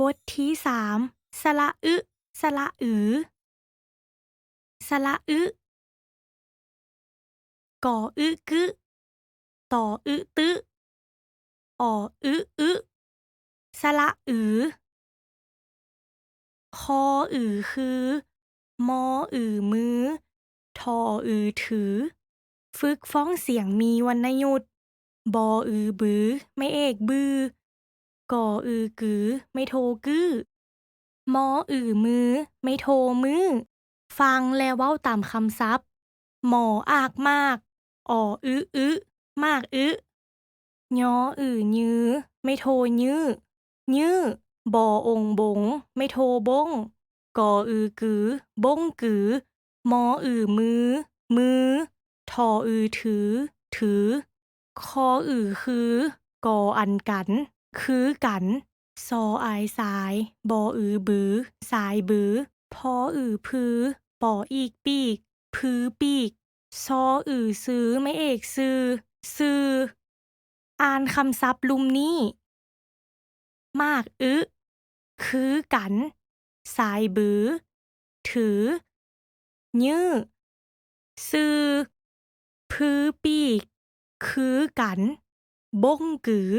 บทที่3สระอึสระอือสระอึกออึกึต่ออึตึออึอึสระอือคออือคือมออือมือทออือถือฝึกฟ้องเสียงมีวรรณยุกต์บออือบือไม่เอกบือกออือกือไม่โทกึ้อมออือมือไม่โทมือฟังและเว้าตามคำศัพท์หมออากมากออึอึมากอึยออือยื้อไม่โทยื้อยื้อบอองบงไม่โทบงกออือกือบงกือมออือมือมือทออือถือถือคออือคือกออันกันคือกันซออายสายบออือบือสายบือพออือพือปออีกปีกพือปีกซออือซื้อไม่เอกซื้อซื้ออ่านคำศัพท์ลุมนี้มากคือกันสายบือถือยื้อซื้อพือปีกคือกันบงกือ